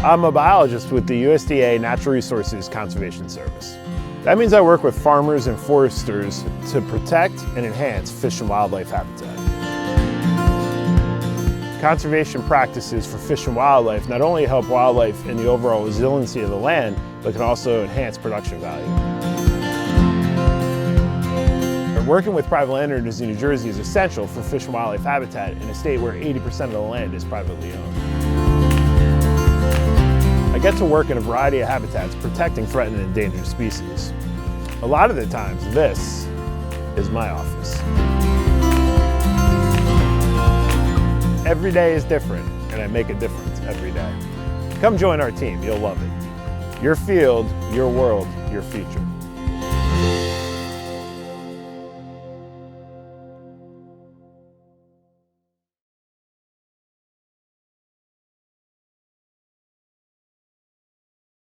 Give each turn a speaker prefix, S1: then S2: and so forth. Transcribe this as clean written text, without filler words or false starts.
S1: I'm a biologist with the USDA Natural Resources Conservation Service. That means I work with farmers and foresters to protect and enhance fish and wildlife habitat. Conservation practices for fish and wildlife not only help wildlife in the overall resiliency of the land, but can also enhance production value. Working with private landowners in New Jersey is essential for fish and wildlife habitat in a state where 80% of the land is privately owned. I get to work in a variety of habitats protecting threatened and endangered species. A lot of the times, this is my office. Every day is different, and I make a difference every day. Come join our team, you'll love it. Your field, your world, your future.